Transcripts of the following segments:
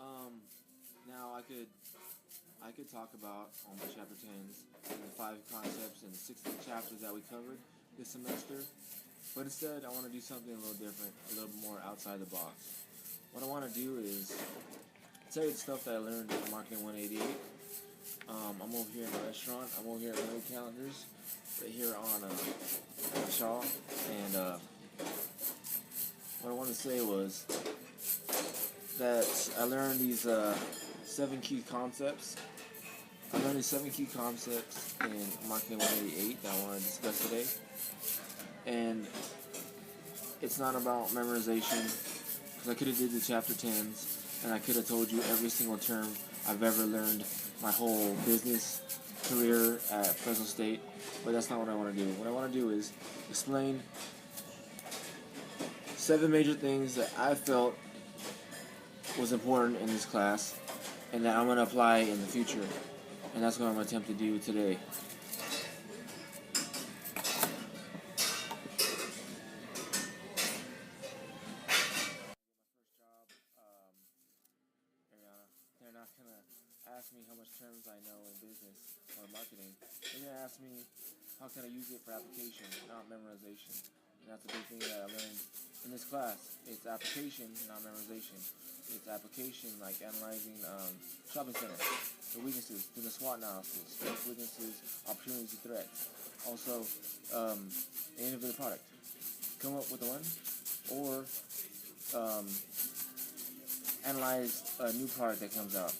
Um, Now I could talk about on my chapter 10s and the 5 concepts and the 16 chapters that we covered this semester, but instead I want to do something a little different, a little more outside the box. What I want to do is tell you the stuff that I learned in Marketing 188. I'm over here in the restaurant. I'm over here at Leonard Calendars, right here on Shaw, and what I wanted to say was that I learned these 7 key concepts. I learned these 7 key concepts in Marketing 188 that I want to discuss today. And it's not about memorization, because I could have did the chapter 10s, and I could have told you every single term I've ever learned my whole business career at Fresno State, but that's not what I want to do. What I want to do is explain 7 major things that I felt was important in this class and that I'm going to apply in the future. And that's what I'm going to attempt to do today. They're not going to ask me how much terms I know in business or marketing. They're going to ask me how can I use it for application, not memorization. And that's a big thing that I learned in this class. It's application, not memorization. It's application, like analyzing shopping centers, the weaknesses, doing the SWOT analysis, strengths, weaknesses, opportunities, and threats. Also, innovative product. Come up with one, or analyze a new product that comes out.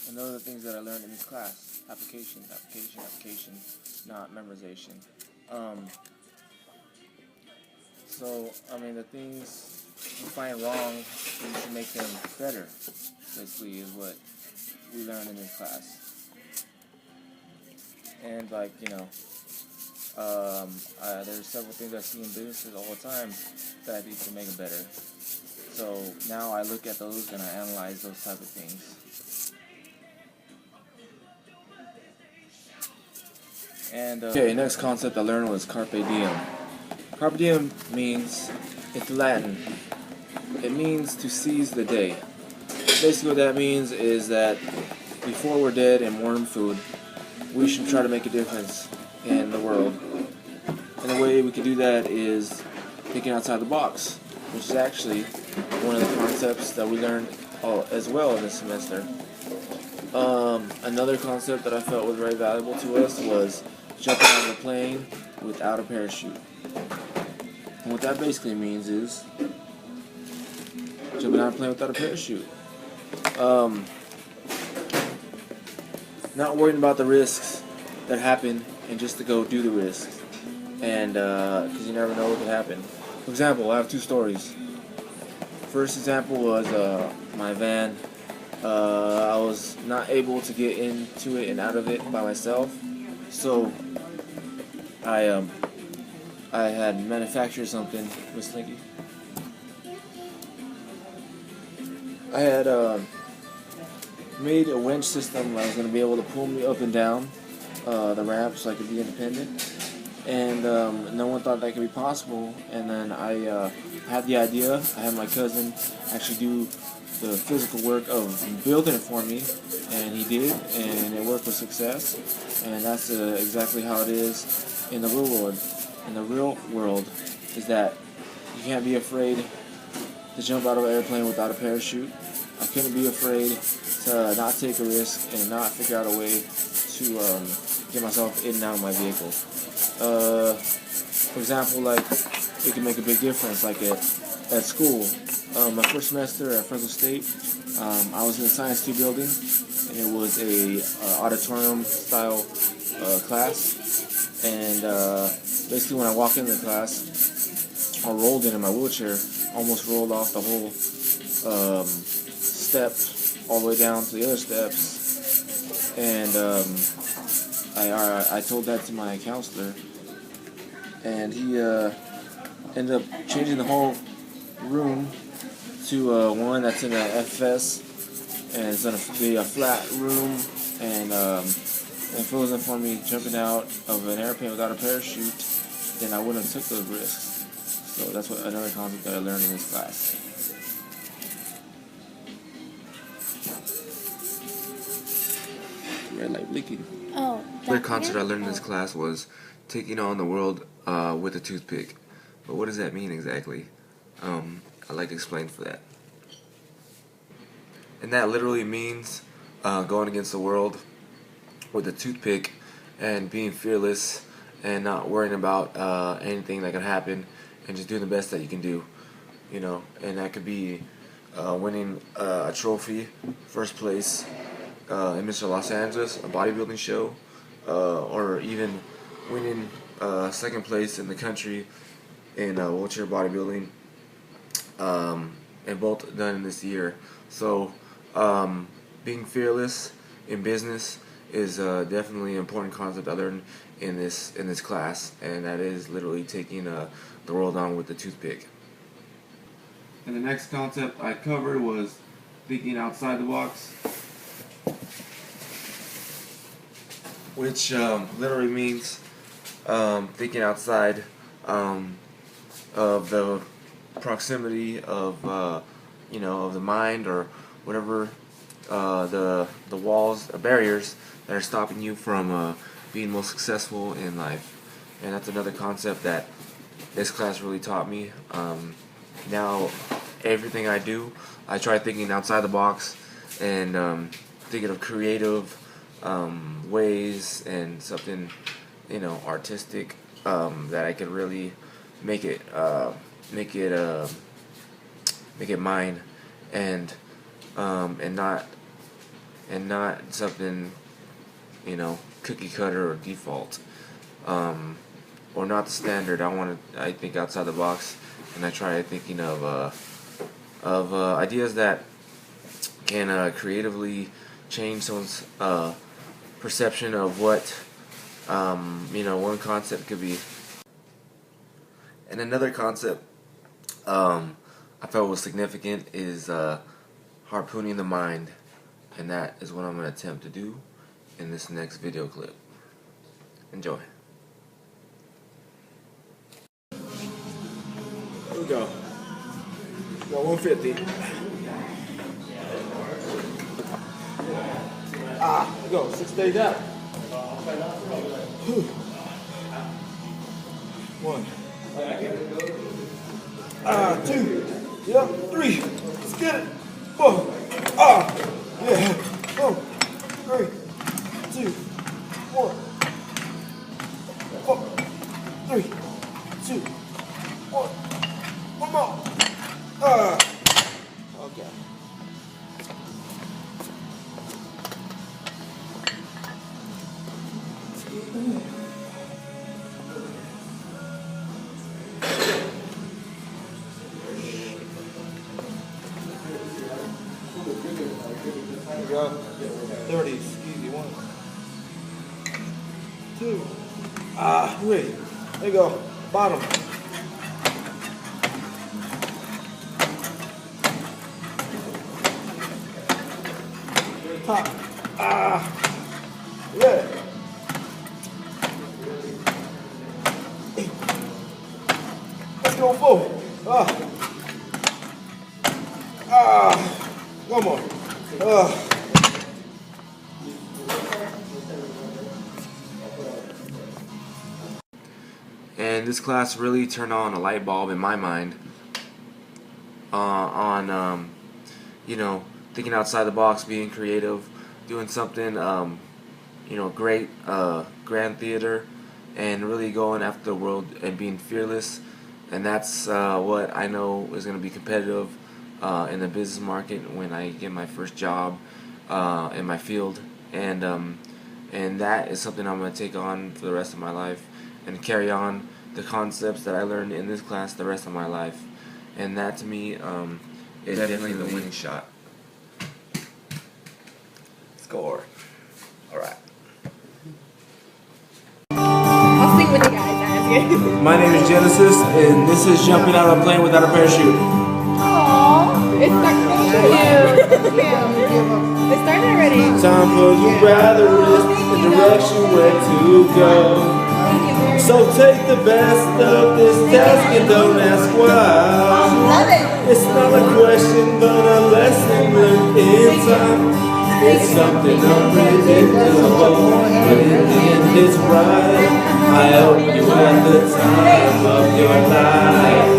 And those are the things that I learned in this class. Application, not memorization. The things you find wrong, you need to make them better, basically, is what we learned in this class. And, there's several things I see in businesses all the time that I need to make it better. So now I look at those and I analyze those type of things. And okay, next concept I learned was carpe diem. Carpe diem means, it's Latin. It means to seize the day. Basically what that means is that before we're dead and warm food, we should try to make a difference in the world. And the way we can do that is thinking outside the box, which is actually one of the concepts that we learned as well in this semester. Another concept that I felt was very valuable to us was jumping out of a plane without a parachute. And what that basically means is jumping out of a plane without a parachute. Not worrying about the risks that happen and just to go do the risks. And because you never know what could happen. For example, I have 2 stories. First example was my van. I was not able to get into it and out of it by myself, so I had manufactured something. Miss Slinky. I had made a winch system that was going to be able to pull me up and down the ramp so I could be independent. And no one thought that could be possible. And then I had the idea. I had my cousin actually do the physical work of building it for me, and he did, and it worked with success. And that's exactly how it is in the real world. In the real world, is that you can't be afraid to jump out of an airplane without a parachute. I couldn't be afraid to not take a risk and not figure out a way to get myself in and out of my vehicle. For example, it can make a big difference. Like at school, my first semester at Fresno State, I was in the Science 2 building, and it was a auditorium style class. And basically, when I walked into the class, I rolled in my wheelchair, almost rolled off the whole step all the way down to the other steps. And I told that to my counselor, and he ended up changing the whole room to one that's in a FS, and it's going to be a flat room. And if it wasn't for me jumping out of an airplane without a parachute, then I wouldn't have took those risks. So that's another concept that I learned in this class. red light blinking. Oh. The concept I learned in this class was taking on the world with a toothpick. But what does that mean exactly? I'd like to explain for that. And that literally means going against the world with a toothpick and being fearless and not worrying about anything that could happen and just doing the best that you can do. You know, and that could be winning a trophy, first place in Mr. Los Angeles, a bodybuilding show, or even winning second place in the country in wheelchair bodybuilding, and both done this year. So being fearless in business is definitely an important concept I learned in this class, and that is literally taking the world on with the toothpick. And the next concept I covered was thinking outside the box, which literally means thinking outside of the proximity of you know, of the mind or whatever the walls, barriers that are stopping you from being most successful in life. And that's another concept that this class really taught me. Now everything I do, I try thinking outside the box and thinking of creative ways and something, you know, artistic that I could really make it mine, and not something, you know, cookie cutter or default, or not the standard. I think outside the box, and I try thinking of ideas that can creatively change someone's perception of what you know, one concept could be. And another concept I felt was significant is harpooning the mind, and that is what I'm going to attempt to do in this next video clip. Enjoy. Here we go. Got 150. Here we go. 6 days out. Whew. 1. 2. Yep. 3. Let's get it. 4. Yeah. 4. 3. 2. 1. 4. 3. 2. 1. One more. Okay. There we go. 30s. Easy. 1. 2. 3. There you go. Bottom. Top. Yeah. 8. Let's go 4. One more. And this class really turned on a light bulb in my mind on you know, thinking outside the box, being creative, doing something you know, great, grand theater, and really going after the world and being fearless. And that's what I know is going to be competitive in the business market when I get my first job in my field, and that is something I'm going to take on for the rest of my life and carry on the concepts that I learned in this class the rest of my life. And that to me is definitely the winning shot. Score. Alright. I'll sing with you guys. My name is Genesis, and this is jumping out of a plane without a parachute. Aww, it's so cute. It started already. Time for you rather risk the direction where to go. So take the best of this task and don't ask why. It's not a question but a lesson learned in time. It's something unpredictable, but in the end it's right. I hope you had the time of your life.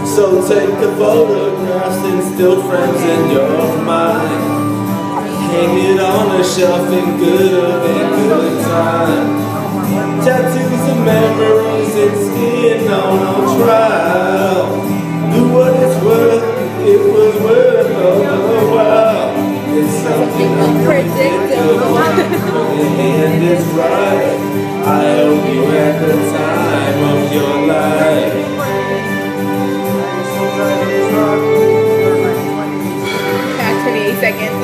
So take the photographs and still frames in your mind. Hang it on a shelf in good time. Tattoos of memories and skin on trial. Do what it's worth, it was worth a while. It's something unpredictable, but in the end it's right. I hope you had the time of your life. Past 28 seconds.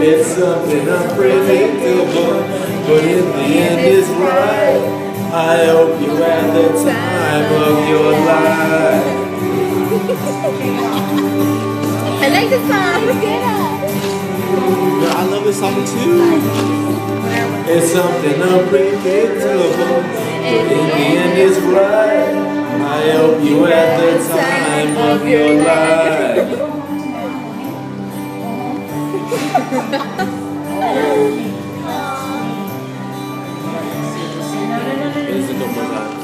It's something unpredictable, but in the end it's right. I hope you had the time of your life. I like the song. Yeah, I love this song too. It's something unpredictable, but in the end it's right. I hope you had the time of your life. It's a couple times.